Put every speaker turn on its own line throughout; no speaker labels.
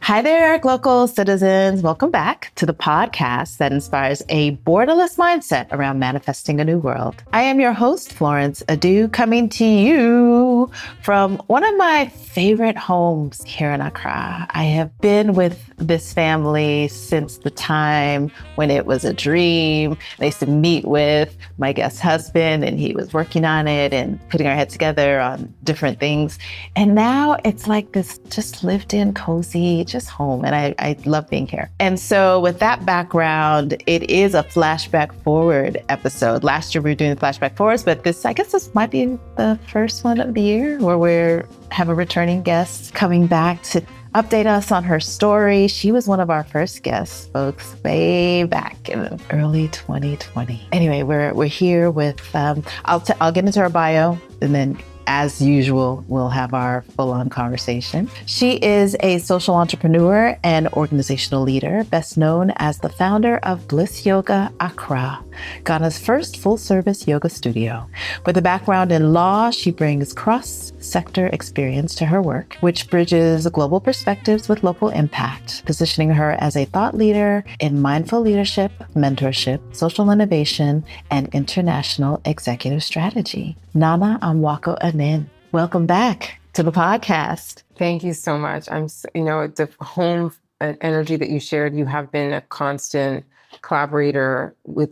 Hi there, Glocal citizens. Welcome back to the podcast that inspires a borderless mindset around manifesting a new world. I am your host, Florence Adu, coming to you from one of my favorite homes here in Accra. I have been with this family since the time when it was a dream. I used to meet with my guest husband, and he was working on it and putting our heads together on different things. And now it's like this just lived in, cozy, just home. And I love being here. And so with that background, it is a flashback forward episode. Last year we were doing the flashback forwards, but I guess this might be the first one of the year where we have a returning guest coming back to update us on her story. She was one of our first guests, folks, way back in early 2020. Anyway, we're here with, I'll get into her bio, and then as usual, we'll have our full-on conversation. She is a social entrepreneur and organizational leader, best known as the founder of Bliss Yoga Accra, Ghana's first full-service yoga studio. With a background in law, she brings cross-sector experience to her work, which bridges global perspectives with local impact, positioning her as a thought leader in mindful leadership, mentorship, social innovation, and international executive strategy. Nana Amoako-Anin, welcome back to the podcast.
Thank you so much. The home energy that you shared, you have been a constant collaborator with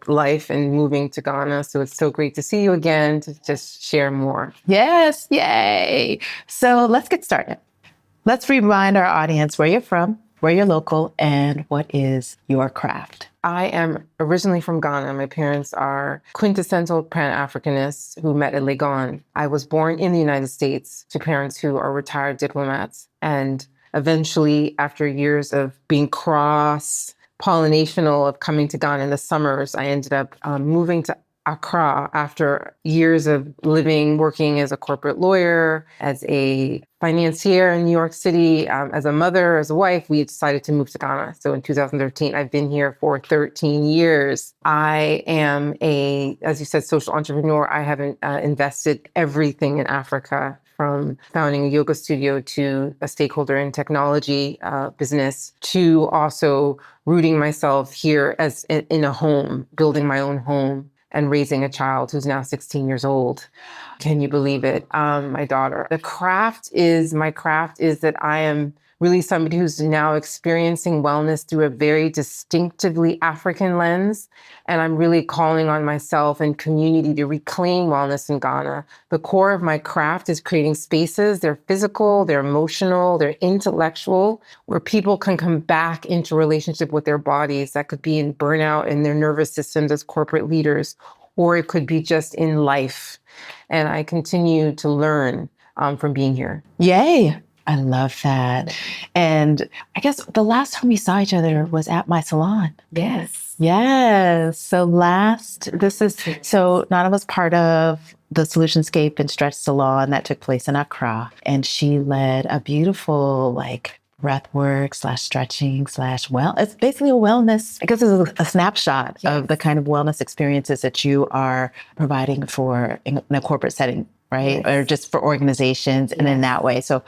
life and moving to Ghana. So it's so great to see you again to just share more.
Yes, yay. So let's get started. Let's remind our audience where you're from, where you're local, and what is your craft.
I am originally from Ghana. My parents are quintessential Pan-Africanists who met in Legon. I was born in the United States to parents who are retired diplomats. And eventually, after years of being cross-pollinational of coming to Ghana in the summers, I ended up moving to Accra after years of working as a corporate lawyer, as a financier in New York City, as a mother, as a wife. We decided to move to Ghana. So in 2013, I've been here for 13 years. I am as you said, social entrepreneur. I have invested everything in Africa, from founding a yoga studio to a stakeholder in technology business, to also rooting myself here as in a home, building my own home, and raising a child who's now 16 years old. Can you believe it? My daughter. My craft is that I am really somebody who's now experiencing wellness through a very distinctively African lens. And I'm really calling on myself and community to reclaim wellness in Ghana. The core of my craft is creating spaces. They're physical, they're emotional, they're intellectual, where people can come back into relationship with their bodies. That could be in burnout in their nervous systems as corporate leaders, or it could be just in life. And I continue to learn from being here.
Yay. I love that. And I guess the last time we saw each other was at my salon.
Yes.
Yes. So Nana was part of the Solutionscape and Stretch Salon that took place in Accra. And she led a beautiful breath work / stretching / it's basically a wellness, I guess it's a snapshot of the kind of wellness experiences that you are providing in a corporate setting, right? Yes. Or just for organizations and in that way. So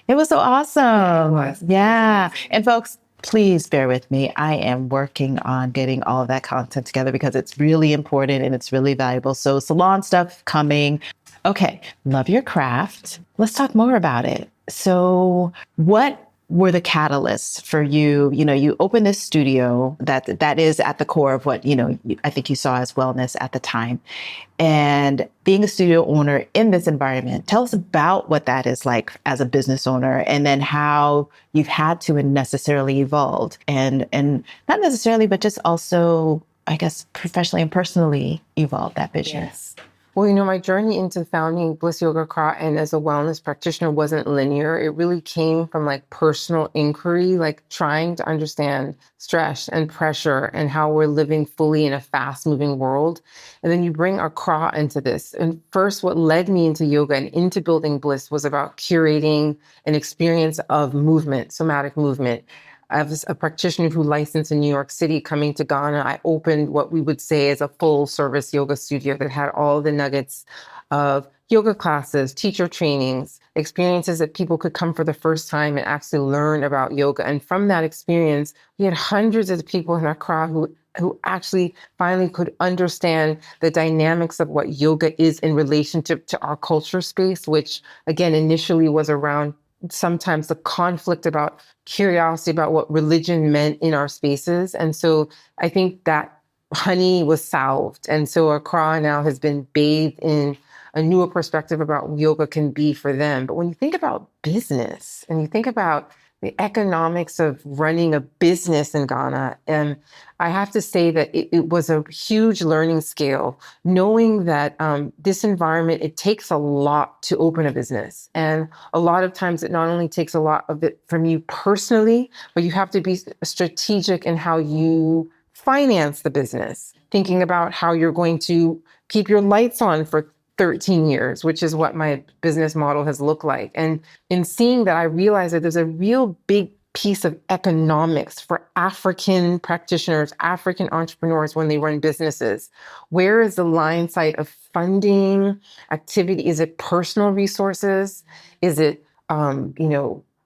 it was so awesome. Yeah, it was. Yeah. And folks, please bear with me. I am working on getting all of that content together because it's really important and it's really valuable. So salon stuff coming. Okay. Love your craft. Let's talk more about it. So what were the catalysts for you? You opened this studio that is at the core of what, I think you saw as wellness at the time. And being a studio owner in this environment, tell us about what that is like as a business owner, and then how you've had to necessarily evolve and not necessarily, but just also, I guess, professionally and personally evolve that vision.
Yes. Well, my journey into founding Bliss Yoga Accra and as a wellness practitioner wasn't linear. It really came from personal inquiry, trying to understand stress and pressure and how we're living fully in a fast moving world. And then you bring Accra into this. And first, what led me into yoga and into building Bliss was about curating an experience of movement, somatic movement. I was a practitioner who licensed in New York City. Coming to Ghana, I opened what we would say is a full service yoga studio that had all the nuggets of yoga classes, teacher trainings, experiences that people could come for the first time and actually learn about yoga. And from that experience, we had hundreds of people in Accra who actually finally could understand the dynamics of what yoga is in relationship to our culture space, which again, initially was around sometimes the conflict about curiosity about what religion meant in our spaces. And so I think that honey was salved. And so Accra now has been bathed in a newer perspective about what yoga can be for them. But when you think about business and you think about the economics of running a business in Ghana, and I have to say that it was a huge learning scale, knowing that this environment, it takes a lot to open a business. And a lot of times it not only takes a lot of it from you personally, but you have to be strategic in how you finance the business, thinking about how you're going to keep your lights on for 13 years, which is what my business model has looked like. And in seeing that, I realized that there's a real big piece of economics for African practitioners, African entrepreneurs when they run businesses. Where is the line sight of funding activity? Is it personal resources? Is it,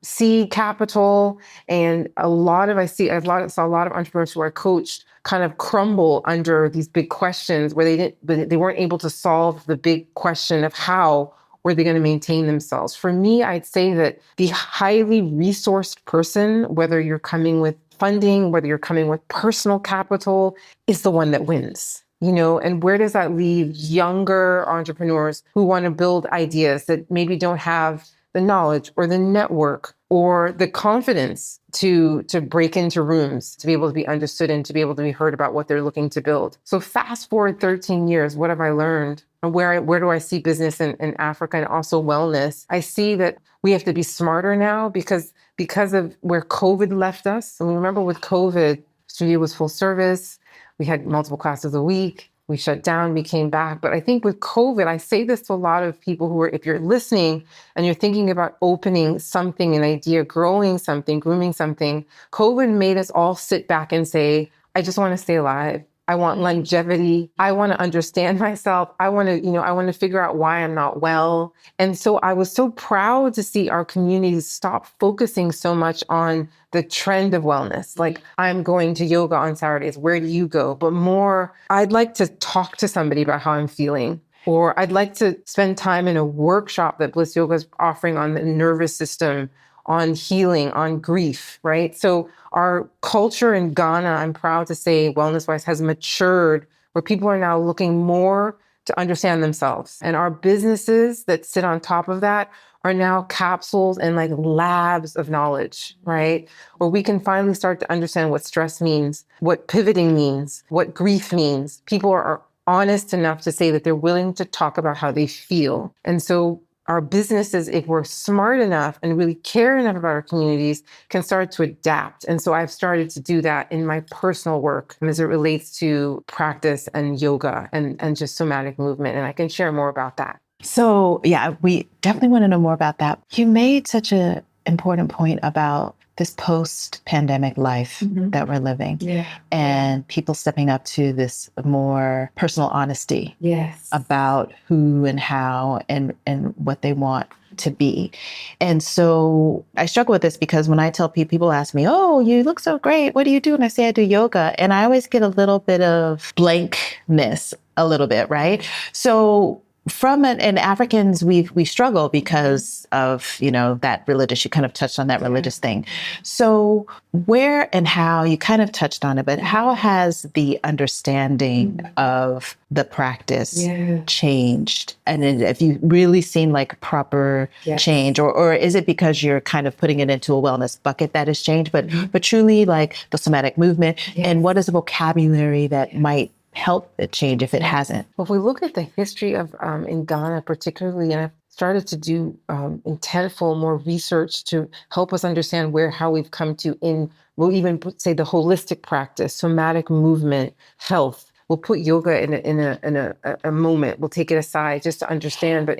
seed capital? And I saw a lot of entrepreneurs who are coached kind of crumble under these big questions where they weren't able to solve the big question of how were they going to maintain themselves. For me, I'd say that the highly resourced person, whether you're coming with funding, whether you're coming with personal capital, is the one that wins. And where does that leave younger entrepreneurs who want to build ideas that maybe don't have the knowledge or the network or the confidence to break into rooms, to be able to be understood and to be able to be heard about what they're looking to build? So fast forward 13 years, what have I learned? And where do I see business in Africa and also wellness? I see that we have to be smarter now because of where COVID left us. And remember with COVID, studio was full service. We had multiple classes a week. We shut down, we came back. But I think with COVID, I say this to a lot of people who are, if you're listening and you're thinking about opening something, an idea, growing something, grooming something, COVID made us all sit back and say, I just want to stay alive. I want longevity. I want to understand myself. I want to figure out why I'm not well. And so I was so proud to see our communities stop focusing so much on the trend of wellness. Like, I'm going to yoga on Saturdays. Where do you go? But more, I'd like to talk to somebody about how I'm feeling. Or I'd like to spend time in a workshop that Bliss Yoga is offering on the nervous system, on healing, on grief, right? So our culture in Ghana, I'm proud to say, wellness-wise, has matured where people are now looking more to understand themselves. And our businesses that sit on top of that are now capsules and like labs of knowledge, right? Where we can finally start to understand what stress means, what pivoting means, what grief means. People are honest enough to say that they're willing to talk about how they feel. And so our businesses, if we're smart enough and really care enough about our communities, can start to adapt. And so I've started to do that in my personal work as it relates to practice and yoga and just somatic movement. And I can share more about that.
So yeah, we definitely want to know more about that. You made such an important point about this post-pandemic life that we're living, and people stepping up to this more personal honesty about who and how and what they want to be. And so I struggle with this because when I tell people ask me, oh, you look so great, what do you do? And I say I do yoga, and I always get a little bit of blankness, a little bit, right? So from it, and Africans, we struggle because of, that religious, you kind of touched on that religious thing. So where and how, you kind of touched on it, but how has the understanding of the practice changed? And have you really seen like proper change, or is it because you're kind of putting it into a wellness bucket that has changed, but truly like the somatic movement, and what is the vocabulary that might help it change if it hasn't?
Well, if we look at the history of in Ghana particularly, and I've started to do intentful more research to help us understand how we've come to we'll even say the holistic practice, somatic movement, health. We'll put yoga in a moment. We'll take it aside just to understand. But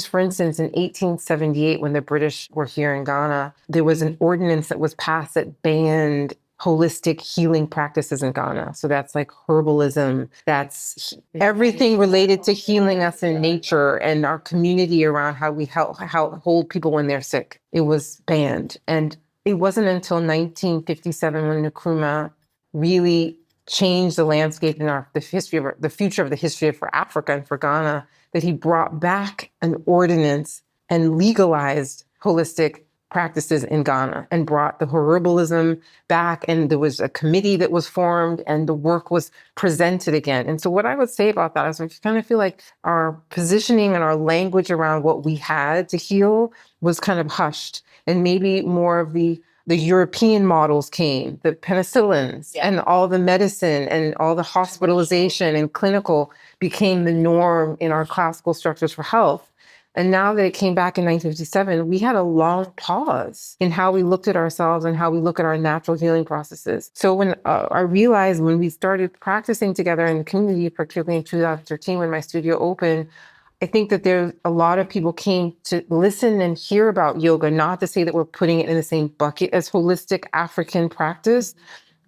for instance, in 1878, when the British were here in Ghana, there was an ordinance that was passed that banned holistic healing practices in Ghana. So that's like herbalism, that's everything related to healing us in nature and our community around how we hold people when they're sick. It was banned. And it wasn't until 1957 when Nkrumah really changed the landscape in the future of the history for Africa and for Ghana, that he brought back an ordinance and legalized holistic practices in Ghana and brought the herbalism back. And there was a committee that was formed and the work was presented again. And so what I would say about that is I kind of feel like our positioning and our language around what we had to heal was kind of hushed, and maybe more of the European models came, the penicillins and all the medicine and all the hospitalization and clinical became the norm in our classical structures for health. And now that it came back in 1957, we had a long pause in how we looked at ourselves and how we look at our natural healing processes. So when I realized when we started practicing together in the community, particularly in 2013 when my studio opened, I think that there's a lot of people came to listen and hear about yoga, not to say that we're putting it in the same bucket as holistic African practice,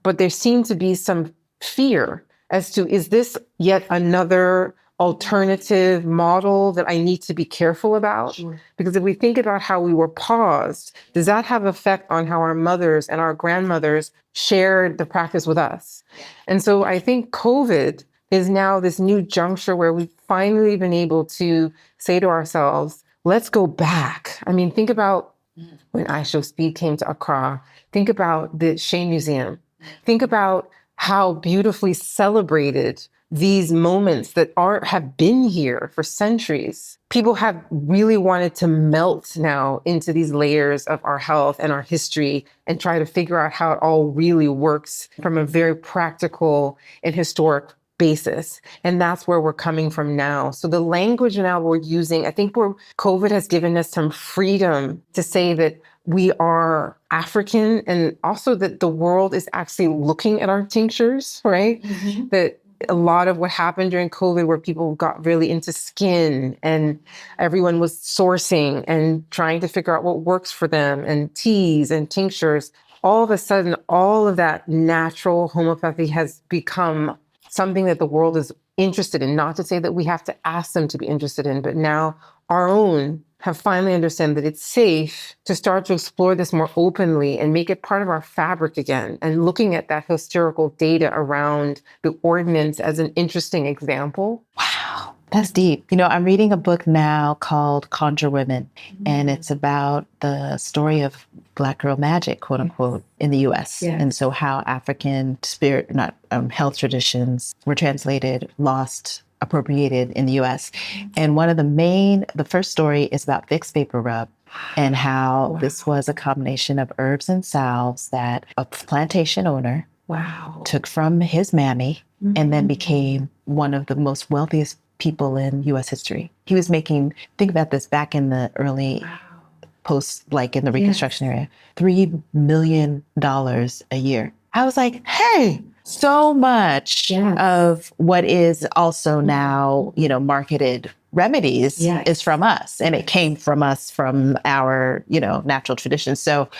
but there seemed to be some fear as to, is this yet another alternative model that I need to be careful about? Sure. Because if we think about how we were paused, does that have effect on how our mothers and our grandmothers shared the practice with us? And so I think COVID is now this new juncture where we've finally been able to say to ourselves, let's go back. I mean, think about when Aisho Speed came to Accra. Think about the Shea Museum. Think about how beautifully celebrated these moments that have been here for centuries. People have really wanted to melt now into these layers of our health and our history and try to figure out how it all really works from a very practical and historic basis. And that's where we're coming from now. So the language now we're using, I think COVID has given us some freedom to say that we are African, and also that the world is actually looking at our tinctures, right? Mm-hmm. That a lot of what happened during COVID, where people got really into skin and everyone was sourcing and trying to figure out what works for them, and teas and tinctures, all of a sudden, all of that natural homeopathy has become something that the world is interested in. Not to say that we have to ask them to be interested in, but now our own have finally understood that it's safe to start to explore this more openly and make it part of our fabric again. And looking at that historical data around the ordinance as an interesting example.
Wow, that's deep. I'm reading a book now called Conjure Women, and it's about the story of Black girl magic, quote unquote, in the US. Yes. And so how African health traditions were translated, lost, appropriated in the US. And one of the first story is about Vicks Vapor Rub, and how this was a combination of herbs and salves that a plantation owner took from his mammy, and then became one of the most wealthiest people in US history. He was making, think about this, back in the early post, like in the Reconstruction era, $3 million a year. I was like, hey, so much of what is also now, marketed remedies is from us, and it came from us, from our, natural traditions. So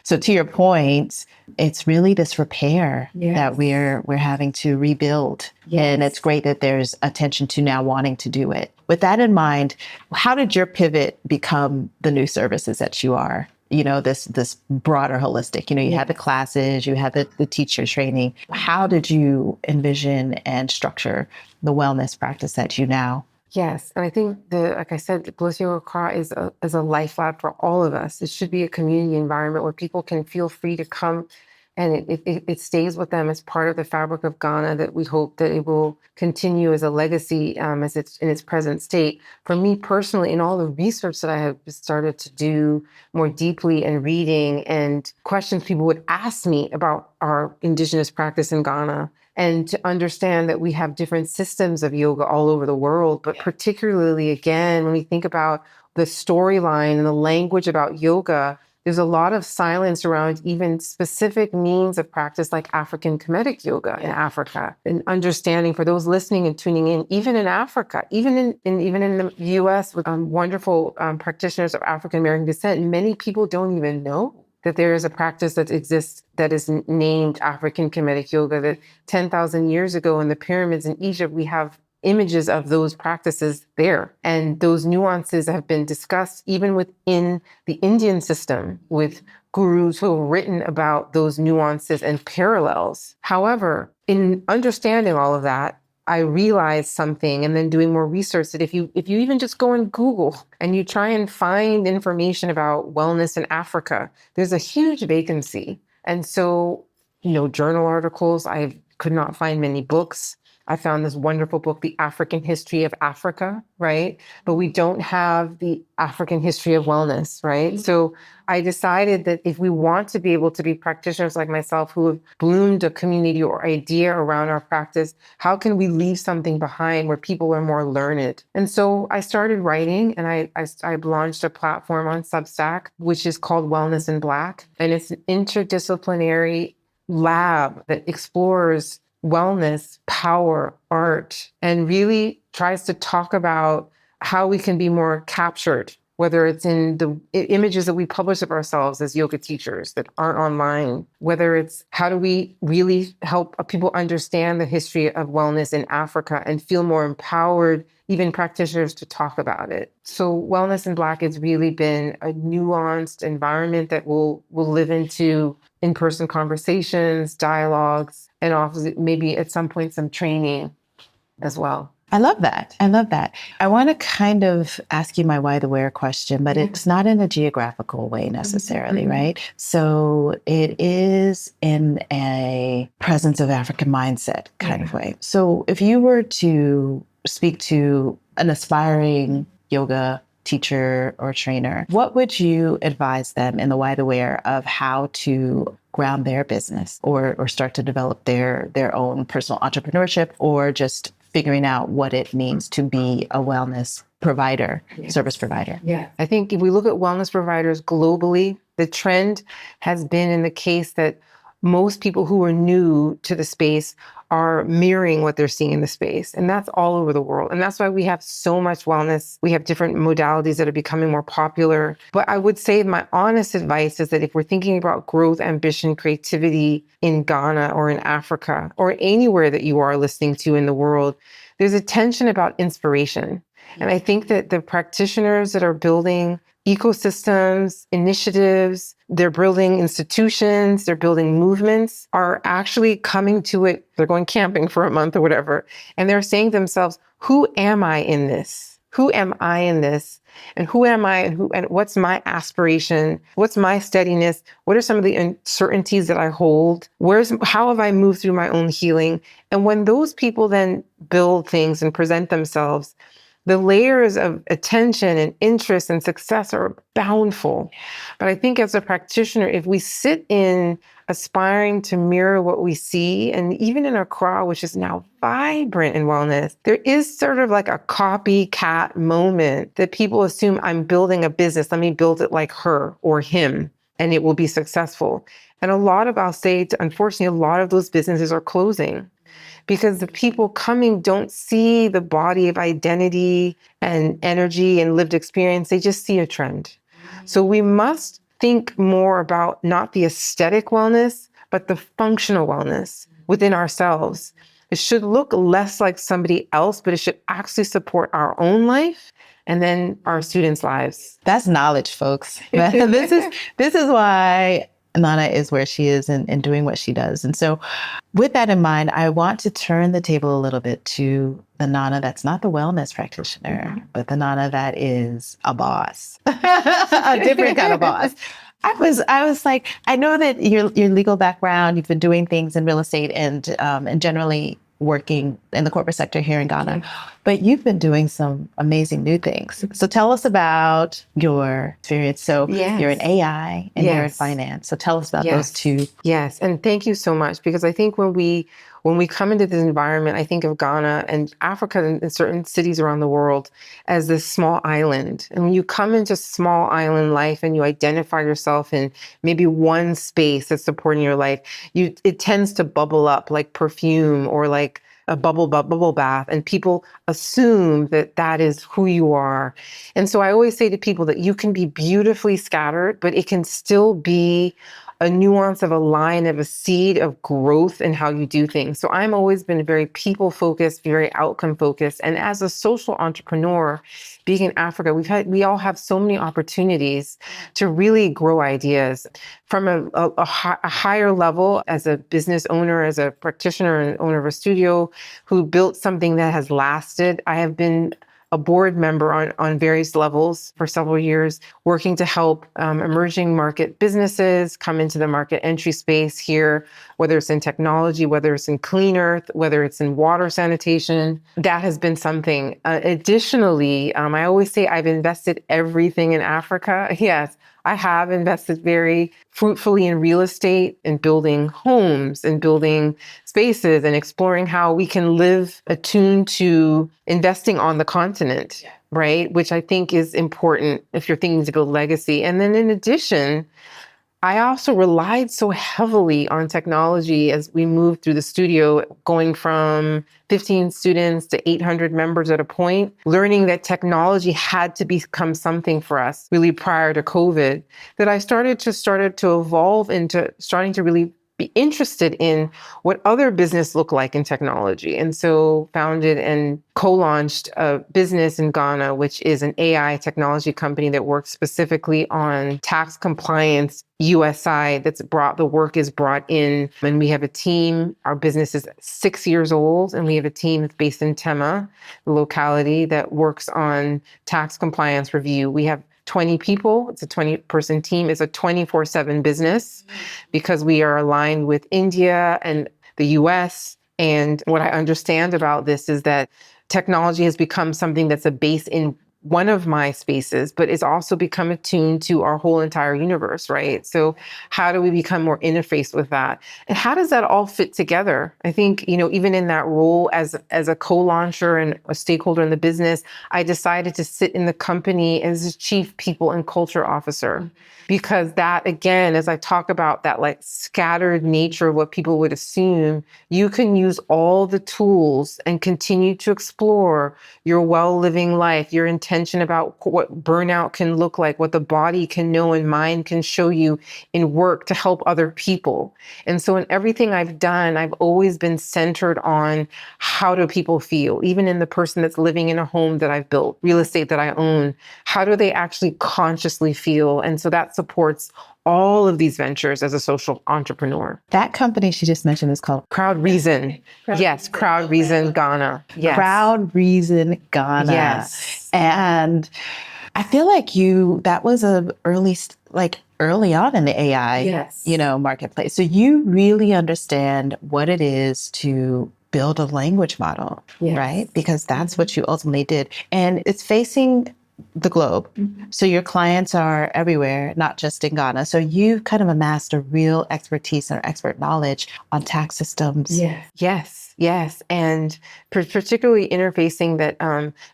to your point, it's really this repair that we're having to rebuild. And it's great that there's attention to now wanting to do it. With that in mind, how did your pivot become the new services that you are? This broader holistic, you had the classes, you had the teacher training. How did you envision and structure the wellness practice that you now?
Yes. And I think like I said, Bliss Yoga Accra is a life lab for all of us. It should be a community environment where people can feel free to come, and it stays with them as part of the fabric of Ghana, that we hope that it will continue as a legacy as it's in its present state. For me personally, in all the research that I have started to do more deeply, and reading and questions people would ask me about our indigenous practice in Ghana, and to understand that we have different systems of yoga all over the world, but particularly, again, when we think about the storyline and the language about yoga, there's a lot of silence around even specific means of practice like African Kemetic yoga in Africa. And understanding for those listening and tuning in, even in Africa, even in the US with wonderful practitioners of African American descent, many people don't even know that there is a practice that exists that is named African Kemetic Yoga, that 10,000 years ago in the pyramids in Egypt, we have images of those practices there. And those nuances have been discussed even within the Indian system with gurus who have written about those nuances and parallels. However, in understanding all of that, I realized something, and then doing more research, that if you even just go on Google and you try and find information about wellness in Africa, there's a huge vacancy. And so, journal articles, I could not find many books. I found this wonderful book, The African History of Africa, right? But we don't have the African history of wellness, right? So I decided that if we want to be able to be practitioners like myself who have bloomed a community or idea around our practice, how can we leave something behind where people are more learned? And so I started writing, and I launched a platform on Substack, which is called Wellness in Black. And it's an interdisciplinary lab that explores wellness, power, art, and really tries to talk about how we can be more captured, whether it's in the images that we publish of ourselves as yoga teachers that aren't online, whether it's how do we really help people understand the history of wellness in Africa and feel more empowered, even practitioners, to talk about it. So Wellness in Black has really been a nuanced environment that will live into in-person conversations, dialogues, and also maybe at some point some training as well.
I love that. I love that. I want to kind of ask you my why the where question, but it's not in a geographical way necessarily, right? So it is in a presence of African mindset kind of way. So if you were to speak to an aspiring yoga teacher or trainer, what would you advise them in the why the where of how to ground their business or start to develop their own personal entrepreneurship, or just figuring out what it means to be a wellness provider, service provider?
Yeah. I think if we look at wellness providers globally, the trend has been in the case that most people who are new to the space are mirroring what they're seeing in the space. And that's all over the world. And that's why we have so much wellness. We have different modalities that are becoming more popular. But I would say my honest advice is that if we're thinking about growth, ambition, creativity in Ghana or in Africa or anywhere that you are listening to in the world, there's a tension about inspiration. And I think that the practitioners that are building ecosystems, initiatives, they're building institutions, they're building movements, are actually coming to it. They're going camping for a month or whatever. And they're saying to themselves, who am I in this? Who am I in this? And who am I, and what's my aspiration? What's my steadiness? What are some of the uncertainties that I hold? How have I moved through my own healing? And when those people then build things and present themselves, the layers of attention and interest and success are bountiful. But I think as a practitioner, if we sit in aspiring to mirror what we see, and even in Accra, which is now vibrant in wellness, there is sort of like a copycat moment that people assume I'm building a business. Let me build it like her or him, and it will be successful. And unfortunately, a lot of those businesses are closing, because the people coming don't see the body of identity and energy and lived experience. They just see a trend. So we must think more about not the aesthetic wellness, but the functional wellness within ourselves. It should look less like somebody else, but it should actually support our own life and then our students' lives.
That's knowledge, folks. This is why Nana is where she is and doing what she does. And so with that in mind, I want to turn the table a little bit to the Nana that's not the wellness practitioner, but the Nana that is a boss, a different kind of boss. I was like, I know that your legal background, you've been doing things in real estate and generally working in the corporate sector here in Ghana, but you've been doing some amazing new things. So tell us about your experience. So you're in AI and you're in finance. So tell us about those two.
Yes. And thank you so much, because I think when we come into this environment, I think of Ghana and Africa and certain cities around the world as this small island. And when you come into small island life and you identify yourself in maybe one space that's supporting your life, it tends to bubble up like perfume or like a bubble bath, and people assume that that is who you are. And so I always say to people that you can be beautifully scattered, but it can still be a nuance of a line of a seed of growth in how you do things. So I'm always been very people focused, very outcome focused. And as a social entrepreneur, being in Africa, we all have so many opportunities to really grow ideas from a higher level as a business owner, as a practitioner and owner of a studio who built something that has lasted. I have been a board member on various levels for several years, working to help emerging market businesses come into the market entry space here, whether it's in technology, whether it's in clean earth, whether it's in water sanitation. That has been something. Additionally, I always say I've invested everything in Africa. Yes, I have invested very fruitfully in real estate and building homes and building spaces and exploring how we can live attuned to investing on the continent, right? Which I think is important if you're thinking to build legacy. And then in addition, I also relied so heavily on technology as we moved through the studio, going from 15 students to 800 members at a point, learning that technology had to become something for us really prior to COVID, that I started to evolve into starting to really be interested in what other business look like in technology. And so founded and co-launched a business in Ghana, which is an AI technology company that works specifically on tax compliance USI the work is brought in, and we have a team. Our business is 6 years old, and we have a team that's based in Tema, the locality that works on tax compliance review. We have 20 people. It's a 20-person team. It's a 24/7 business because we are aligned with India and the US. And what I understand about this is that technology has become something that's a base in one of my spaces, but it's also become attuned to our whole entire universe, right? So how do we become more interfaced with that? And how does that all fit together? I think, even in that role as a co-launcher and a stakeholder in the business, I decided to sit in the company as a chief people and culture officer. Because that, again, as I talk about that like scattered nature of what people would assume, you can use all the tools and continue to explore your well-living life, your intention about what burnout can look like, what the body can know and mind can show you in work to help other people. And so in everything I've done, I've always been centered on how do people feel, even in the person that's living in a home that I've built, real estate that I own, how do they actually consciously feel? And so that supports all of these ventures as a social entrepreneur.
That company she just mentioned is called
Crowd Reason. Yes, Crowd Reason Ghana. Yes.
Crowd Reason Ghana.
Yes.
And I feel like that was early on in the AI,
Yes.
marketplace. So you really understand what it is to build a language model,
Yes.
right? Because that's what you ultimately did. And it's facing the globe. So your clients are everywhere, not just in Ghana. So you've kind of amassed a real expertise or expert knowledge on tax systems.
Yes. And particularly interfacing that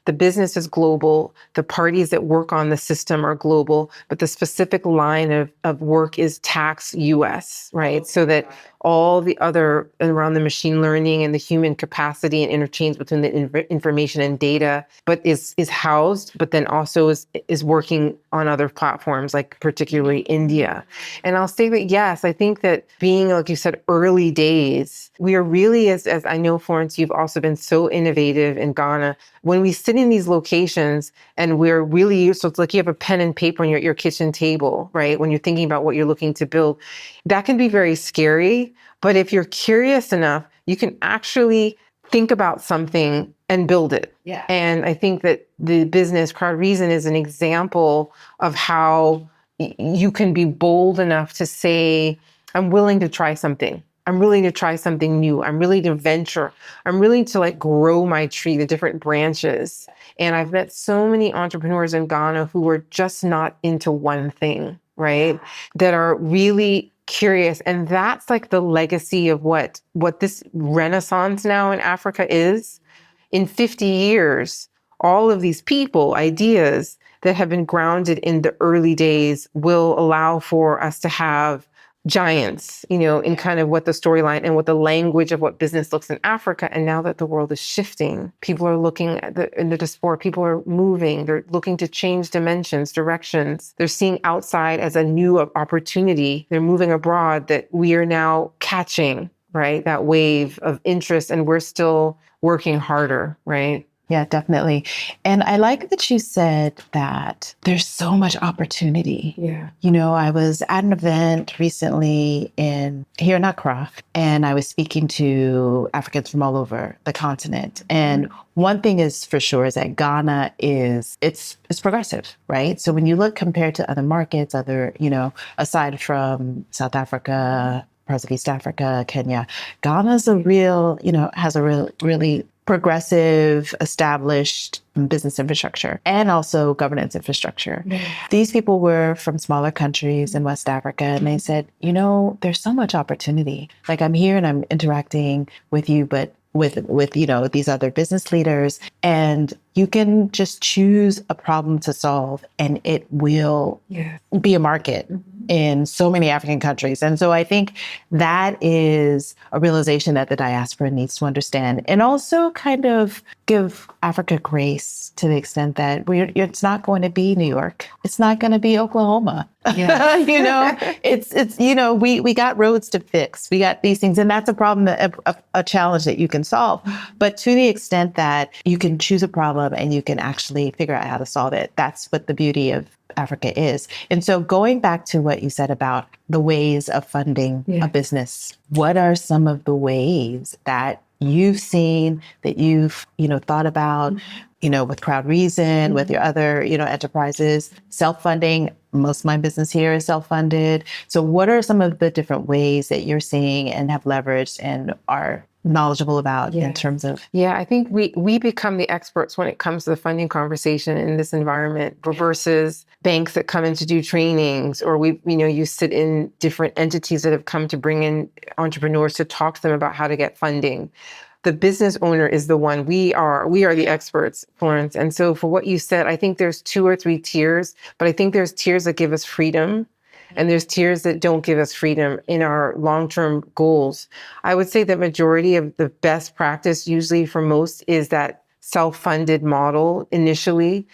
the business is global, the parties that work on the system are global, but the specific line of work is tax US, right? So that all the other around the machine learning and the human capacity and interchange between the information and data, but is housed, but then also is working on other platforms, like particularly India. And I'll say that, yes, I think that being, like you said, early days, we are really, as I know, Florence, you've also been so innovative in Ghana. When we sit in these locations and we're really, so it's like you have a pen and paper on your kitchen table, right? When you're thinking about what you're looking to build, that can be very scary. But if you're curious enough, you can actually think about something and build it.
Yeah.
And I think that the business Crowd Reason is an example of how you can be bold enough to say, I'm willing to try something. I'm willing to try something new. I'm willing to venture. I'm willing to grow my tree, the different branches. And I've met so many entrepreneurs in Ghana who are just not into one thing, right? That are really curious. And that's like the legacy of what this renaissance now in Africa is. In 50 years, all of these people, ideas that have been grounded in the early days will allow for us to have giants, in kind of what the storyline and what the language of what business looks in Africa. And now that the world is shifting, people are looking at in the diaspora, people are moving, they're looking to change dimensions, directions. They're seeing outside as a new opportunity. They're moving abroad, that we are now catching, right? That wave of interest, and we're still working harder, right?
Yeah, definitely. And I like that you said that there's so much opportunity.
Yeah.
I was at an event recently here in Accra, and I was speaking to Africans from all over the continent. And one thing is for sure is that Ghana it's progressive, right? So when you look compared to other markets, aside from South Africa, parts of East Africa, Kenya, Ghana's has a really progressive, established business infrastructure and also governance infrastructure. These people were from smaller countries in West Africa, and they said, there's so much opportunity. Like, I'm here and I'm interacting with you, but with these other business leaders, and you can just choose a problem to solve, and it will be a market in so many African countries. And so I think that is a realization that the diaspora needs to understand, and also kind of give Africa grace to the extent that it's not going to be New York. It's not going to be Oklahoma. Yeah. We got roads to fix. We got these things, and that's a problem, a challenge that you can solve. But to the extent that you can choose a problem and you can actually figure out how to solve it, that's what the beauty of Africa is. And so going back to what you said about the ways of funding a business, what are some of the ways that you've seen, that you've, thought about, with Crowd Reason, with your other, enterprises, self-funding? Most of my business here is self-funded. So what are some of the different ways that you're seeing and have leveraged and are knowledgeable about in terms of?
Yeah, I think we become the experts when it comes to the funding conversation in this environment versus banks that come in to do trainings, or you sit in different entities that have come to bring in entrepreneurs to talk to them about how to get funding. The business owner is the one. We are the experts, Florence. And so for what you said, I think there's 2 or 3 tiers, but I think there's tiers that give us freedom, and there's tiers that don't give us freedom in our long-term goals. I would say the majority of the best practice, usually for most, is that self-funded model initially.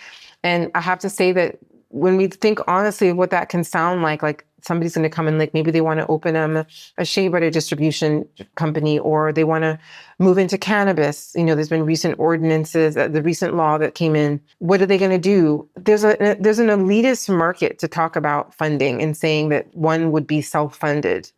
And I have to say that when we think honestly of what that can sound like somebody's going to come in, like maybe they want to open a shea butter distribution company, or they want to move into cannabis. There's been recent ordinances, the recent law that came in. What are they going to do? There's an elitist market to talk about funding and saying that one would be self-funded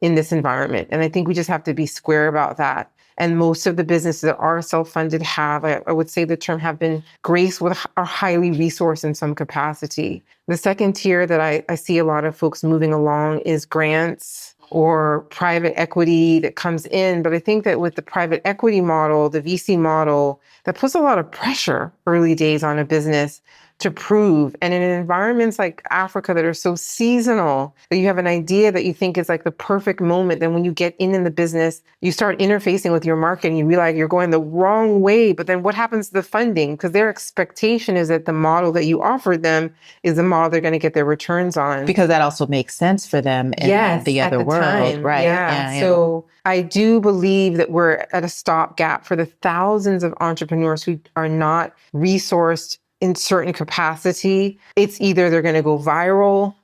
in this environment. And I think we just have to be square about that. And most of the businesses that are self-funded I would say the term, have been graced with, are highly resourced in some capacity. The second tier that I see a lot of folks moving along is grants or private equity that comes in. But I think that with the private equity model, the VC model, that puts a lot of pressure early days on a business to prove. And in environments like Africa that are so seasonal, that you have an idea that you think is like the perfect moment, then when you get in the business, you start interfacing with your market and you realize you're going the wrong way. But then what happens to the funding? Because their expectation is that the model that you offered them is the model they're going to get their returns on.
Because that also makes sense for them in the other world,
time.
Right?
Yeah. So I do believe that we're at a stopgap for the thousands of entrepreneurs who are not resourced in certain capacity. It's either they're going to go viral,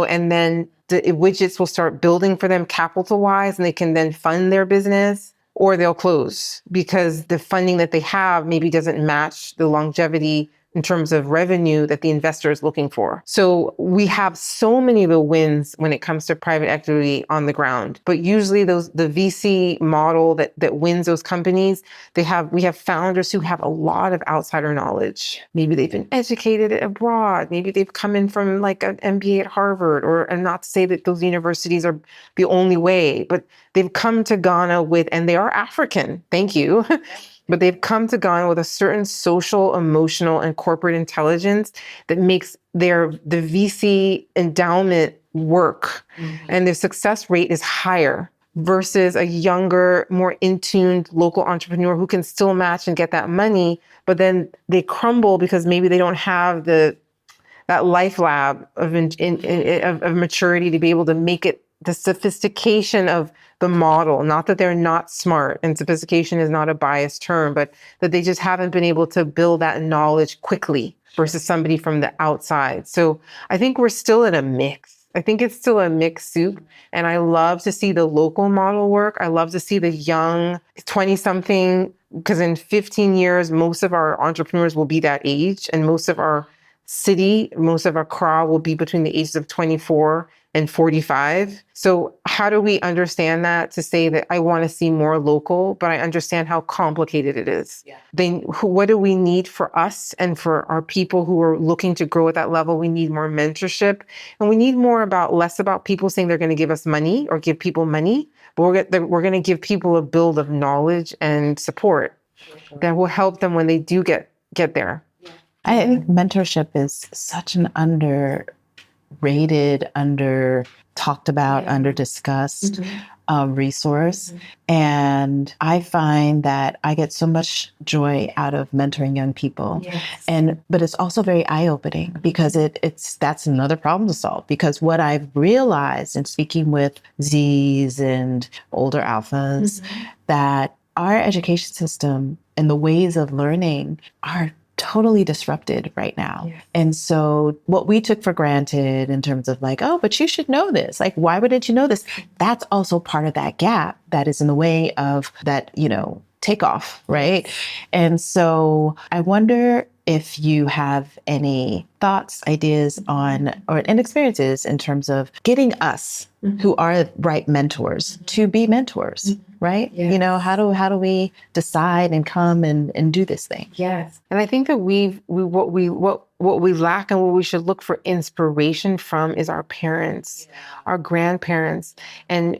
and then the widgets will start building for them capital-wise, and they can then fund their business, or they'll close because the funding that they have maybe doesn't match the longevity in terms of revenue that the investor is looking for. So we have so many of the wins when it comes to private equity on the ground, but usually the VC model that wins those companies, we have founders who have a lot of outsider knowledge. Maybe they've been educated abroad. Maybe they've come in from like an MBA at Harvard, and not to say that those universities are the only way, but they've come to Ghana and they are African. Thank you. But they've come to Ghana with a certain social, emotional, and corporate intelligence that makes the VC endowment work. Mm-hmm. And their success rate is higher versus a younger, more in-tuned local entrepreneur who can still match and get that money, but then they crumble because maybe they don't have that life lab of maturity to be able to make it the sophistication of the model, not that they're not smart, and sophistication is not a biased term, but that they just haven't been able to build that knowledge quickly versus somebody from the outside. So I think we're still in a mix. I think it's still a mixed soup. And I love to see the local model work. I love to see the young 20 something, because in 15 years, most of our entrepreneurs will be that age. And most of our crowd will be between the ages of 24 and 45. So how do we understand that to say that I want to see more local, but I understand how complicated it is? Yeah. Then what do we need for us and for our people who are looking to grow at that level? We need more mentorship, and we need less about people saying they're going to give us money or give people money, but we're going to give people a build of knowledge and support that will help them when they do get there.
I think mentorship is such an underrated, under talked about, under discussed resource. And I find that I get so much joy out of mentoring young people. Yes. But it's also very eye-opening because that's another problem to solve. Because what I've realized in speaking with Zs and older alphas, that our education system and the ways of learning are totally disrupted right now. Yes. And so what we took for granted in terms of like, oh, but you should know this. Like, why wouldn't you know this? That's also part of that gap that is in the way of that, takeoff, right? And so I wonder if you have any thoughts, ideas on, and experiences in terms of getting us who are right mentors to be mentors, right? Yes. How do we decide and come and do this thing?
Yes. And I think that what we lack and what we should look for inspiration from is our parents, our grandparents, and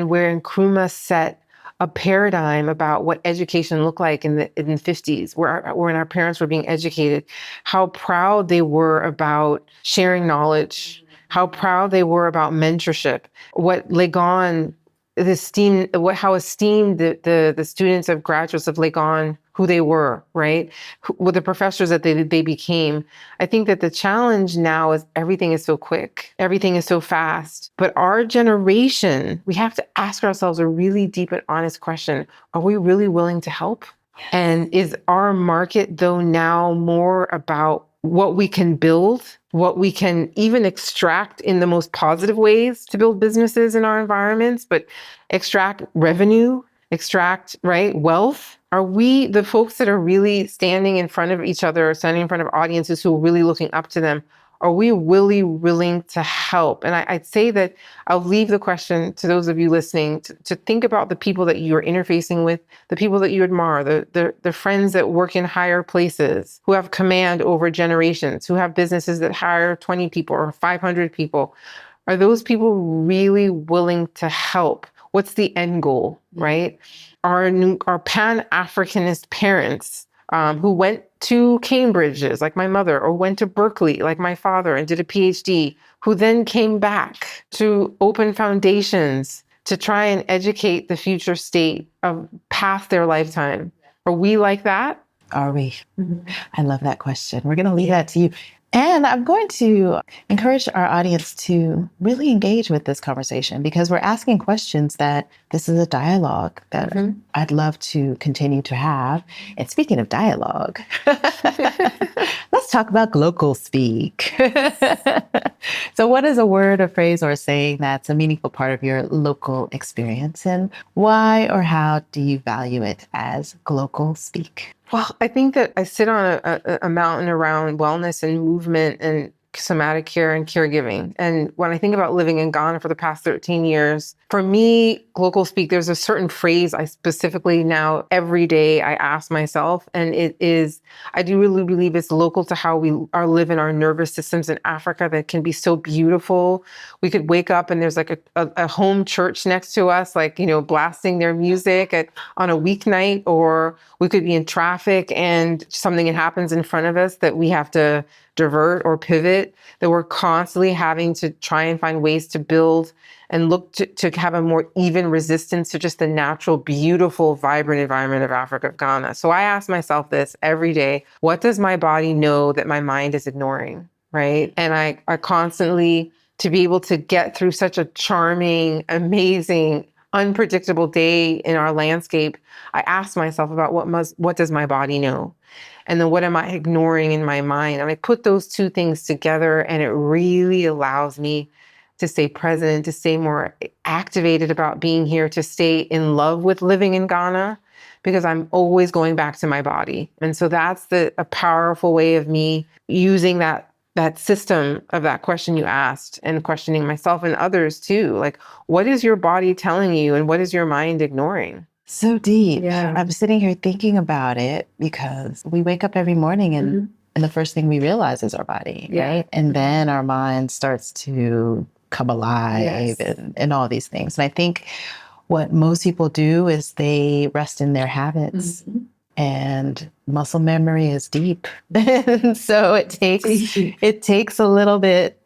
where Nkrumah set a paradigm about what education looked like in the 50s, when our parents were being educated, how proud they were about sharing knowledge, how proud they were about mentorship, what Legon, how esteemed the students of graduates of Legon, who they were, right? With the professors that they became. I think that the challenge now is everything is so quick. Everything is so fast. But our generation, we have to ask ourselves a really deep and honest question. Are we really willing to help? And is our market, though, now more about what we can build, what we can even extract in the most positive ways to build businesses in our environments, but extract revenue, extract, right, wealth? Are we the folks that are really standing in front of each other, standing in front of audiences who are really looking up to them? Are we really willing to help? And I'd say that I'll leave the question to those of you listening to think about the people that you're interfacing with, the people that you admire, the friends that work in higher places, who have command over generations, who have businesses that hire 20 people or 500 people. Are those people really willing to help? What's the end goal, right? Our Pan-Africanist parents who went to Cambridge's, like my mother, or went to Berkeley, like my father, and did a PhD, who then came back to open foundations to try and educate the future state of past their lifetime. Are we like that?
Are we? I love that question. We're going to leave that to you. And I'm going to encourage our audience to really engage with this conversation because we're asking questions that this is a dialogue that I'd love to continue to have. And speaking of dialogue, let's talk about Glocal speak. So what is a word, a phrase, or a saying that's a meaningful part of your local experience? And why or how do you value it as Glocal speak?
Well, I think that I sit on a mountain around wellness and movement and somatic care and caregiving. And when I think about living in Ghana for the past 13 years, for me, Glocal speak, there's a certain phrase I specifically now every day I ask myself, and it is, I do really believe it's local to how we live in our nervous systems in Africa that can be so beautiful. We could wake up and there's like a home church next to us, like, blasting their music on a weeknight, or we could be in traffic and something happens in front of us that we have to divert or pivot, that we're constantly having to try and find ways to build and look to have a more even resistance to just the natural, beautiful, vibrant environment of Africa, of Ghana. So I ask myself this every day: what does my body know that my mind is ignoring, right? And I constantly to be able to get through such a charming, amazing, unpredictable day in our landscape, I asked myself about what does my body know? And then what am I ignoring in my mind? And I put those two things together, and it really allows me to stay present, to stay more activated about being here, to stay in love with living in Ghana, because I'm always going back to my body. And so that's a powerful way of me using that system of that question you asked, and questioning myself and others too. Like, what is your body telling you, and what is your mind ignoring?
So deep.
Yeah.
I'm sitting here thinking about it because we wake up every morning and the first thing we realize is our body, right? And then our mind starts to come alive and all these things. And I think what most people do is they rest in their habits. And muscle memory is deep. So it takes a little bit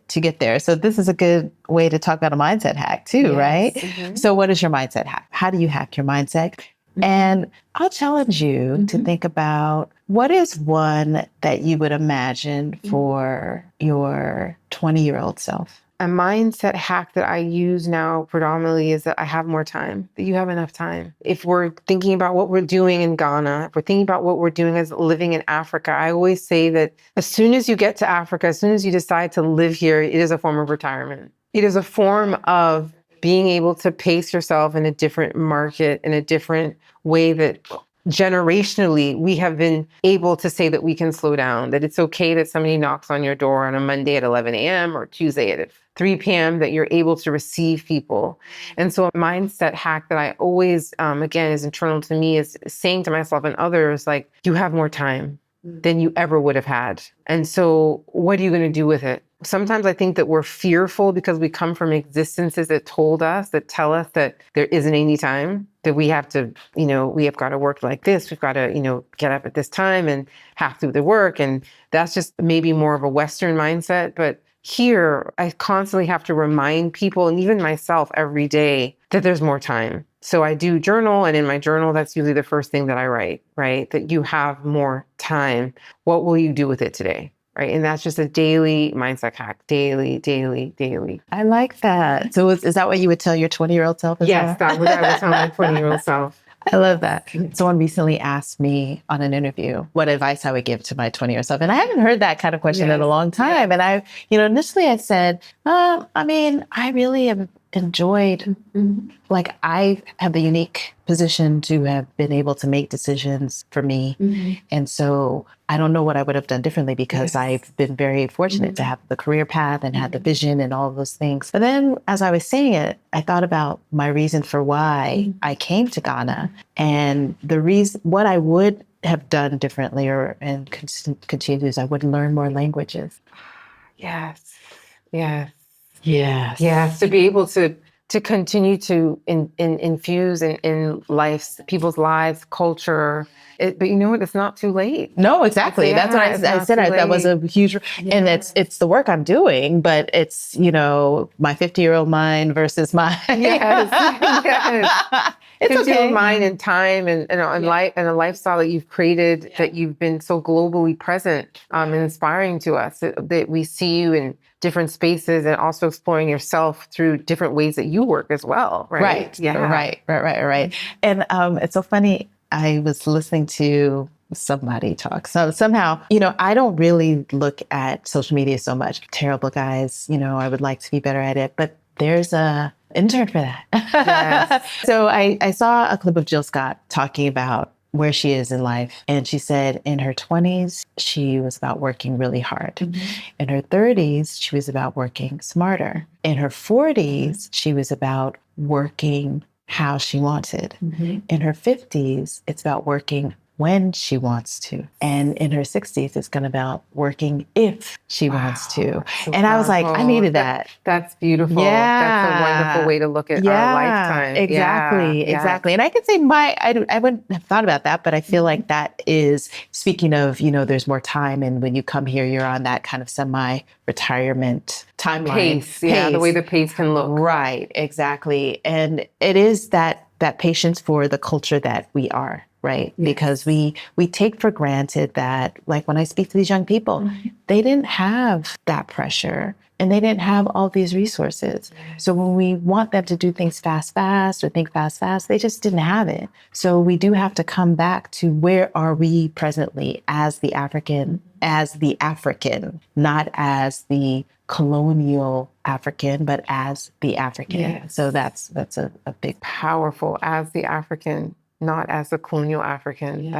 to get there. So this is a good way to talk about a mindset hack too, right? So what is your mindset hack? How do you hack your mindset? And I'll challenge you to think about, what is one that you would imagine for your 20-year-old self?
A mindset hack that I use now predominantly is that I have more time, that you have enough time. If we're thinking about what we're doing in Ghana, if we're thinking about what we're doing as living in Africa, I always say that as soon as you get to Africa, as soon as you decide to live here, it is a form of retirement. It is a form of being able to pace yourself in a different market, in a different way that generationally, we have been able to say that we can slow down, that it's okay that somebody knocks on your door on a Monday at 11 a.m. or Tuesday at 3 p.m., that you're able to receive people. And so a mindset hack that I always, again, is internal to me, is saying to myself and others, like, you have more time than you ever would have had. And so what are you going to do with it? Sometimes I think that we're fearful because we come from existences that tell us that there isn't any time, that we have to, we have got to work like this. We've got to, get up at this time and have to do the work. And that's just maybe more of a Western mindset. But here, I constantly have to remind people, and even myself every day, that there's more time. So I do journal, and in my journal, that's usually the first thing that I write, right? That you have more time. What will you do with it today? Right. And that's just a daily mindset hack. Daily.
I like that. So is that what you would tell your 20-year-old self?
Yes, that would I would tell my 20-year-old self.
I love that. Someone recently asked me on an interview what advice I would give to my 20-year-old self. And I haven't heard that kind of question in a long time. And I, initially I said, I really have enjoyed, like, I have the unique position to have been able to make decisions for me. And so I don't know what I would have done differently, because I've been very fortunate to have the career path and had the vision and all of those things. But then as I was saying it, I thought about my reason for why I came to Ghana, and the reason, what I would have done differently and continue to do, is I would learn more languages.
Yes. To be able to continue to infuse in people's lives, culture. But you know what? It's not too late.
No, exactly. That's what I said. That was a huge, and it's the work I'm doing, but it's, my 50-year-old mind versus my it's okay.
Mind and time and life and a lifestyle that you've created, that you've been so globally present and inspiring to us, that we see you in different spaces, and also exploring yourself through different ways that you work as well. Right.
Right. And it's so funny. I was listening to somebody talk. So somehow, I don't really look at social media so much. Terrible, guys. I would like to be better at it, but there's a intern for that. Yes. So I saw a clip of Jill Scott talking about where she is in life. And she said in her 20s, she was about working really hard. In her 30s, she was about working smarter. In her 40s, she was about working how she wanted. In her 50s, it's about working when she wants to. And in her 60s, it's going to be about working if she wants to. So and I was like, I needed that.
That's beautiful. Yeah. That's a wonderful way to look at our lifetime.
Exactly. And I could say I wouldn't have thought about that, but I feel like that is, speaking of, there's more time. And when you come here, you're on that kind of semi-retirement timeline.
Pace. Yeah, the way the pace can look.
Right, exactly. And it is that patience for the culture that we are. right? Because we take for granted that, like when I speak to these young people, they didn't have that pressure and they didn't have all these resources. So when we want them to do things fast, or think fast, they just didn't have it. So we do have to come back to where are we presently as the African, not as the colonial African, but as the African.
Yes.
So that's a big
Powerful, as the African, not as the colonial African.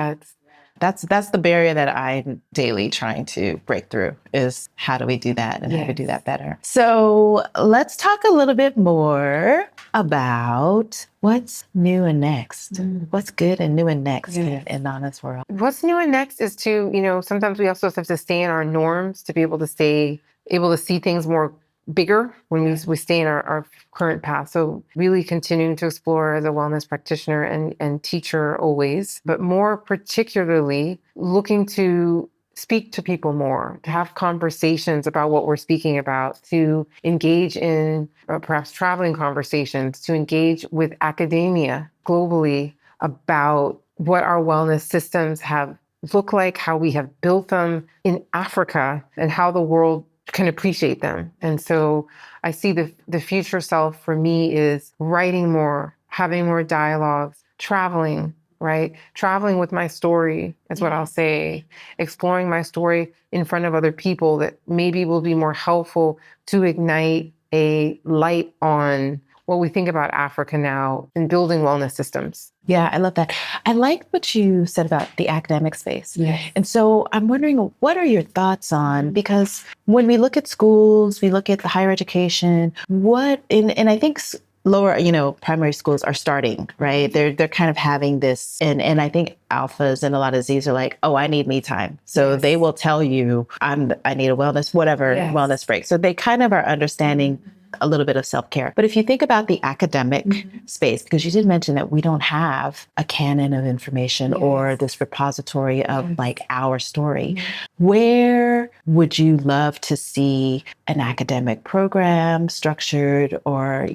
That's the barrier that I'm daily trying to break through, is how do we do that and how do we do that better? So let's talk a little bit more about what's new and next. What's good and new and next in Nana's world.
What's new and next is to, sometimes we also have to stay in our norms to be able to see things more bigger when we stay in our current path. So really continuing to explore as a wellness practitioner and teacher always, but more particularly looking to speak to people more, to have conversations about what we're speaking about, to engage in perhaps traveling conversations, to engage with academia globally about what our wellness systems have looked like, how we have built them in Africa, and how the world can appreciate them. And so I see the future self for me is writing more, having more dialogues, traveling, right? Traveling with my story is what I'll say, exploring my story in front of other people that maybe will be more helpful to ignite a light on what we think about Africa now in building wellness systems.
Yeah, I love that. I like what you said about the academic space. And so I'm wondering, what are your thoughts on, because when we look at schools, we look at the higher education, and I think lower, primary schools are starting, right? They're kind of having this, and I think alphas and a lot of Zs are like, oh, I need me time. So they will tell you, I need a wellness break. So they kind of are understanding a little bit of self-care. But if you think about the academic space, because you did mention that we don't have a canon of information or this repository of like our story, where would you love to see an academic program structured, or,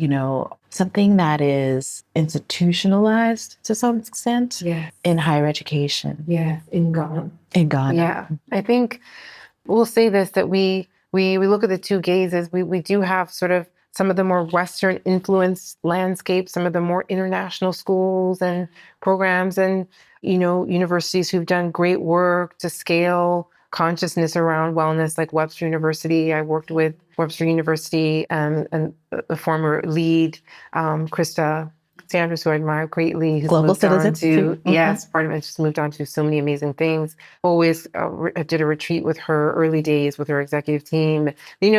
something that is institutionalized to some extent in higher education?
In Ghana.
In Ghana.
Yeah. I think we'll say this, that we look at the two gazes. We do have sort of some of the more Western influenced landscapes, some of the more international schools and programs and, universities who've done great work to scale consciousness around wellness, like Webster University. I worked with Webster University and the former lead, Krista Sanders, who I admire greatly, who's
Global
moved on
citizens
to,
too.
part of it, just moved on to so many amazing things. Always did a retreat with her early days with her executive team.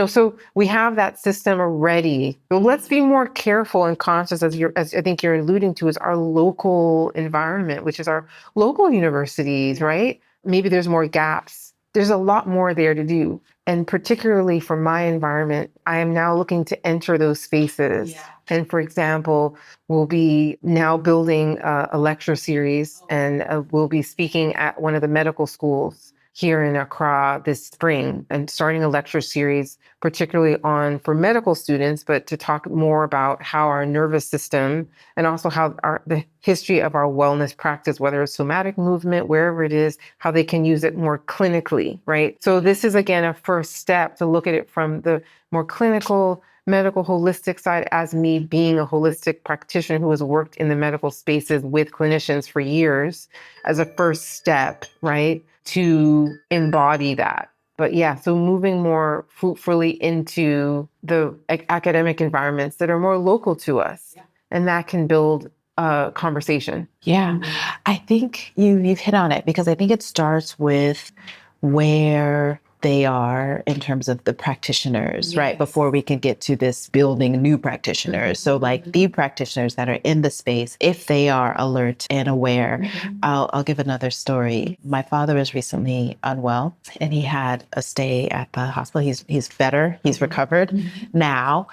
So we have that system already. But let's be more careful and conscious, as I think you're alluding to, is our local environment, which is our local universities, right? Maybe there's more gaps. There's a lot more there to do. And particularly for my environment, I am now looking to enter those spaces. And for example, we'll be now building a lecture series, and we'll be speaking at one of the medical schools here in Accra this spring, and starting a lecture series, particularly for medical students, but to talk more about how our nervous system and also how the history of our wellness practice, whether it's somatic movement, wherever it is, how they can use it more clinically, right? So this is, again, a first step to look at it from the more clinical, medical, holistic side, as me being a holistic practitioner who has worked in the medical spaces with clinicians for years, as a first step, right, to embody that. But so moving more fruitfully into the academic environments that are more local to us, and that can build a conversation.
Yeah, I think you've hit on it, because I think it starts with where they are in terms of the practitioners, right? Before we can get to this building new practitioners. So like the practitioners that are in the space, if they are alert and aware. I'll give another story. My father was recently unwell, and he had a stay at the hospital. He's better. He's recovered now.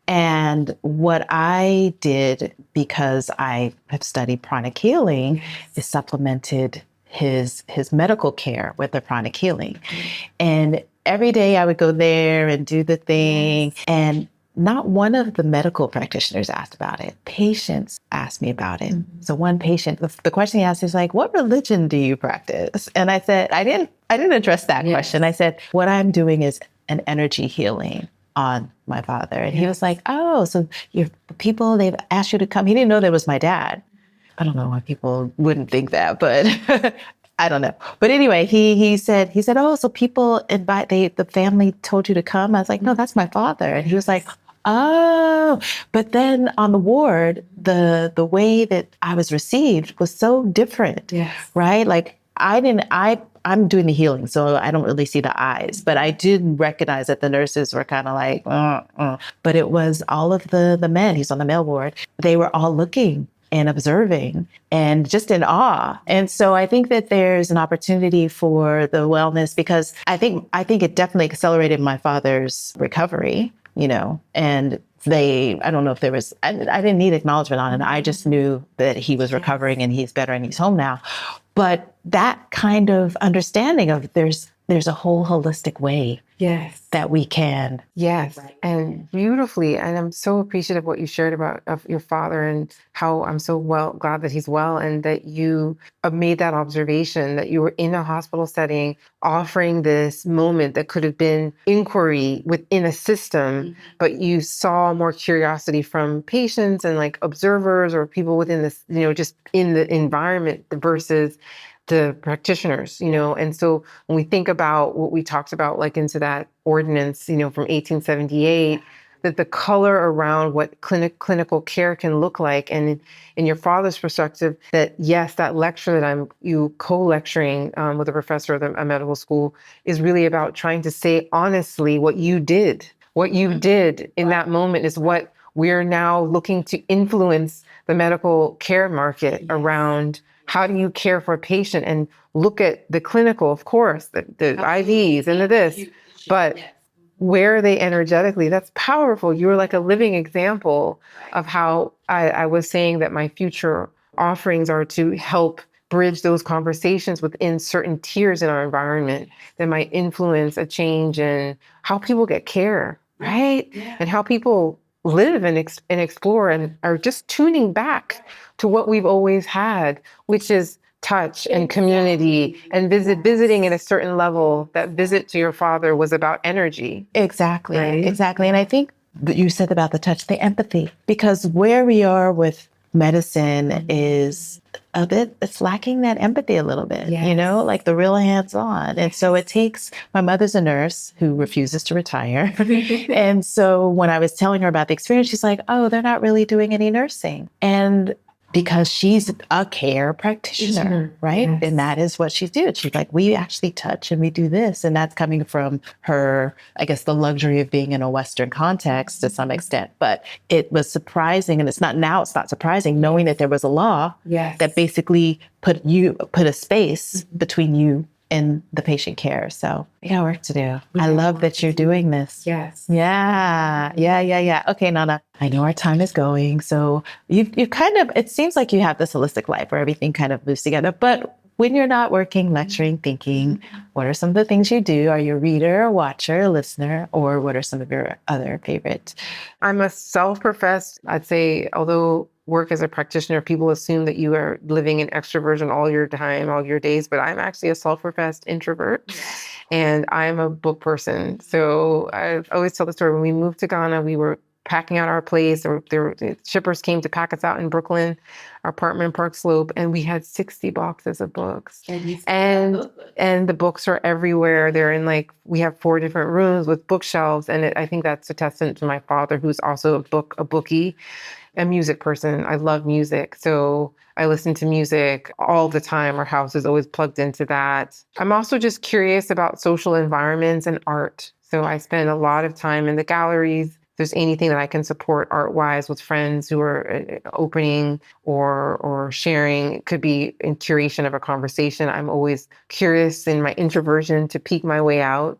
And what I did, because I have studied pranic healing, is supplemented his medical care with the pranic healing. And every day I would go there and do the thing. And not one of the medical practitioners asked about it. Patients asked me about it. Mm-hmm. So one patient, the question he asked is like, what religion do you practice? And I said, I didn't address that question. I said, what I'm doing is an energy healing on my father. And he was like, oh, so your people, they've asked you to come. He didn't know that was my dad. I don't know why people wouldn't think that, but I don't know. But anyway, he said, oh, so people the family told you to come? I was like, no, that's my father. And he was like, oh, but then on the ward, the way that I was received was so different, right? Like I'm doing the healing, so I don't really see the eyes, but I did recognize that the nurses were kind of like, but it was all of the men, he's on the male ward, they were all looking and observing and just in awe. And so I think that there's an opportunity for the wellness, because I think it definitely accelerated my father's recovery, and I don't know if there was, I didn't need acknowledgement on it. I just knew that he was recovering and he's better and he's home now. But that kind of understanding of there's a whole holistic way that we can.
Yes. And beautifully. And I'm so appreciative of what you shared about of your father, and how I'm so glad that he's well, and that you made that observation, that you were in a hospital setting offering this moment that could have been inquiry within a system, but you saw more curiosity from patients and like observers or people within this, just in the environment versus the practitioners, and so when we think about what we talked about, like into that ordinance, from 1878, that the color around what clinical care can look like, and in your father's perspective, that yes, that lecture that you co-lecturing with a professor at a medical school is really about trying to say honestly what you did. What you did in that moment is what we're now looking to influence the medical care market around. How do you care for a patient? And look at the clinical, of course, the IVs and the this, but where are they energetically? That's powerful. You're like a living example of how I was saying that my future offerings are to help bridge those conversations within certain tiers in our environment that might influence a change in how people get care, right? And how people live and explore and are just tuning back to what we've always had, which is touch and community and visiting at a certain level. That visit to your father was about energy.
Exactly.
Right?
Exactly. And I think that you said about the touch, the empathy, because where we are with medicine is it's lacking that empathy a little bit, like the real hands-on. And so it takes, my mother's a nurse who refuses to retire. And so when I was telling her about the experience, she's like, oh, they're not really doing any nursing. And because she's a care practitioner, right? Yes. And that is what she did. She's like, we actually touch and we do this. And that's coming from her, I guess, the luxury of being in a Western context to some extent. But it was surprising, and it's not surprising, knowing that there was a law that basically put a space between you and the patient care. So we got work to do. I love that you're doing this.
Yes.
Yeah. Okay, Nana, I know our time is going. So you kind of, it seems like you have this holistic life where everything kind of moves together. But when you're not working, lecturing, thinking, what are some of the things you do? Are you a reader, a watcher, a listener, or what are some of your other favorites?
I'm a self-professed, I'd say, although work as a practitioner, people assume that you are living in extroversion all your time, all your days, but I'm actually a self-professed introvert, and I'm a book person. So I always tell the story. When we moved to Ghana, we were packing out our place, or shippers came to pack us out in Brooklyn, our apartment in Park Slope, and we had 60 boxes of books. And the books are everywhere. They're in we have 4 different rooms with bookshelves, and I think that's a testament to my father, who's also a bookie, a music person. I love music. So I listen to music all the time. Our house is always plugged into that. I'm also just curious about social environments and art. So I spend a lot of time in the galleries. If there's anything that I can support art-wise with friends who are opening or sharing, it could be in curation of a conversation. I'm always curious in my introversion to peek my way out.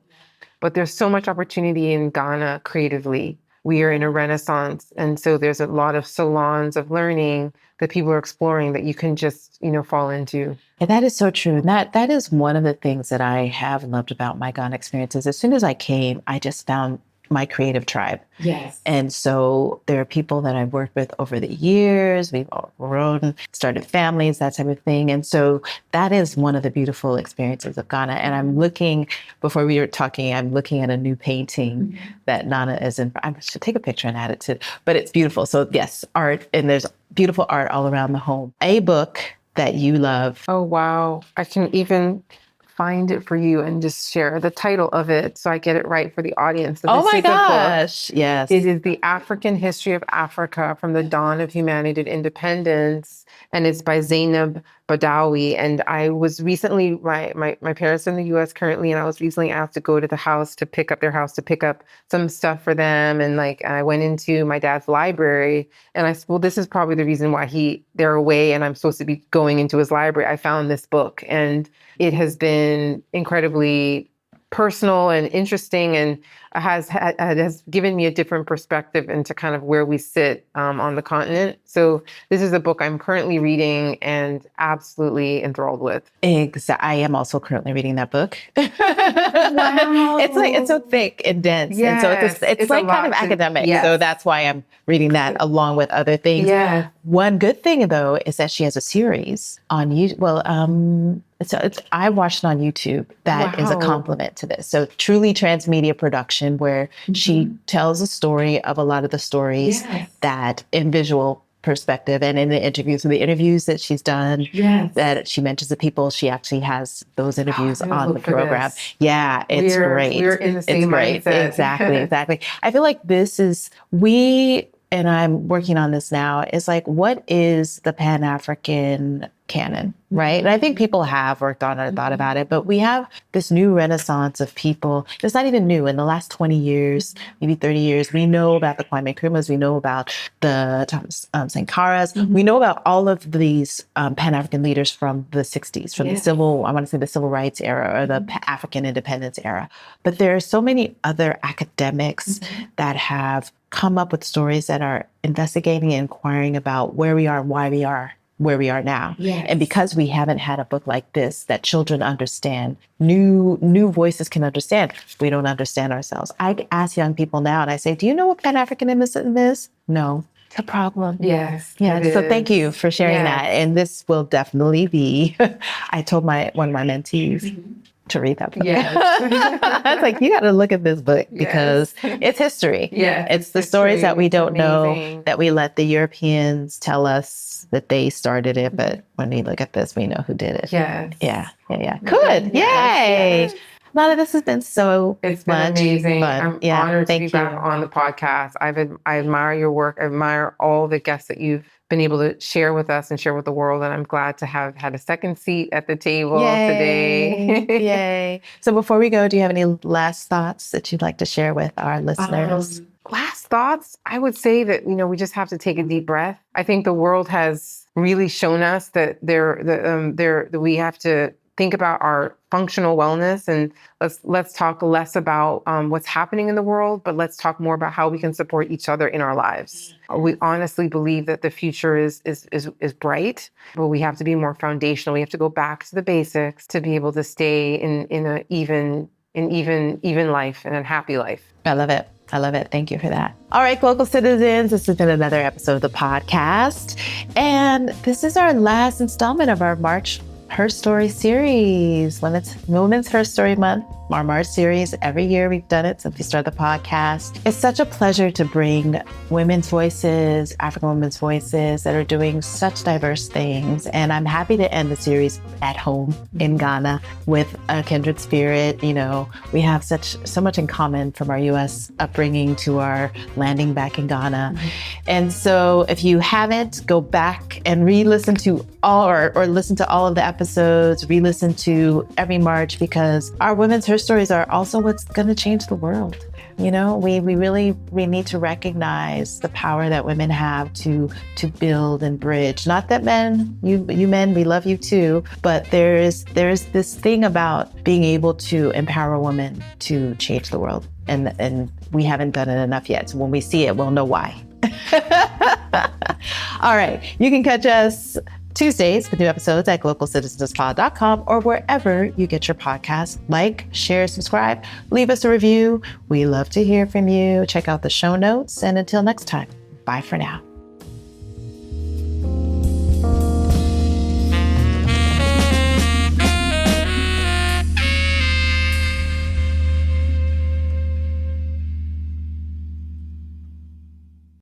But there's so much opportunity in Ghana creatively. We are in a renaissance. And so there's a lot of salons of learning that people are exploring that you can just, fall into.
And that is so true. And that is one of the things that I have loved about my Ghana experiences. As soon as I came, I just found my creative tribe.
Yes.
And so there are people that I've worked with over the years. We've all grown, started families, that type of thing. And so that is one of the beautiful experiences of Ghana. And I'm looking, before we were talking, I'm looking at a new painting that Nana is in. I should take a picture and add it to, but it's beautiful. So yes, art, and there's beautiful art all around the home. A book that you love.
Oh, wow. I can even find it for you and just share the title of it so I get it right for the audience. So
Oh my gosh. Yes.
It is The African History of Africa from the Dawn of Humanity to Independence. And it's by Zainab Badawi. And I was recently, my parents are in the US currently, and I was recently asked to go to their house to pick up some stuff for them. And like, I went into my dad's library and I said, well, this is probably the reason why they're away and I'm supposed to be going into his library. I found this book and it has been incredibly personal and interesting, and has given me a different perspective into kind of where we sit on the continent. So this is a book I'm currently reading and absolutely enthralled with.
I am also currently reading that book. Wow. It's so thick and dense.
Yes.
And so it's like kind of academic.
Yes.
So that's why I'm reading that along with other things.
Yeah.
One good thing though is that she has a series on YouTube. Well, I watched it on YouTube. That is a complement to this. So truly transmedia production, where she tells a story of a lot of the stories that in visual perspective and in the interviews that she's done, that she mentions the people, she actually has those interviews on the program. Yeah, it's great.
We're in the same mindset.
Exactly. I feel like and I'm working on this now, is like, what is the Pan-African canon, right? And I think people have worked on it or thought about it, but we have this new renaissance of people. It's not even new. In the last 20 years, maybe 30 years, we know about the Kwame Nkrumahs, we know about the Thomas Sankaras, we know about all of these Pan-African leaders from the 60s, from the civil rights era or the African independence era. But there are so many other academics that have come up with stories that are investigating and inquiring about where we are and why we are where we are now. Yes. And because we haven't had a book like this that children understand, new voices can understand, we don't understand ourselves. I ask young people now and I say, do you know what Pan-Africanism is? No. It's a problem.
Yes.
Yeah. So thank you for sharing that. And this will definitely be, I told one of my mentees, to read that book. Yes. I was like, you got to look at this book because it's history. Yeah, it's the stories that we don't know, that we let the Europeans tell us that they started it. But when we look at this, we know who did it.
Yes.
Yeah. Good. Yay. Lana, this has been
It's been amazing.
Fun.
I'm honored to be back on the podcast. I admire your work. I admire all the guests that you've been able to share with us and share with the world. And I'm glad to have had a second seat at the table today.
Yay. So before we go, do you have any last thoughts that you'd like to share with our listeners?
Last thoughts? I would say that, we just have to take a deep breath. I think the world has really shown us that that we have to think about our functional wellness, and let's talk less about what's happening in the world, but let's talk more about how we can support each other in our lives. We honestly believe that the future is bright, but we have to be more foundational. We have to go back to the basics to be able to stay in an even life and a happy life.
I love it. Thank you for that. All right, Glocal citizens, this has been another episode of the podcast. And this is our last installment of our March Her Story series. When it's Women's Her Story Month, our March series, every year we've done it since we started the podcast. It's such a pleasure to bring women's voices, African women's voices that are doing such diverse things. And I'm happy to end the series at home in Ghana with a kindred spirit. We have so much in common, from our U.S. upbringing to our landing back in Ghana. And so if you haven't, go back and re-listen to all or listen to all of the episodes, re-listen to every March, because our Women's Her Stories are also what's going to change the world. We need to recognize the power that women have to build and bridge. Not that men, you men, we love you too, but there's this thing about being able to empower a woman to change the world. And we haven't done it enough yet. So when we see it, we'll know why. All right. You can catch us Tuesdays with new episodes at glocalcitizenspod.com or wherever you get your podcasts. Like, share, subscribe, leave us a review. We love to hear from you. Check out the show notes. And until next time, bye for now.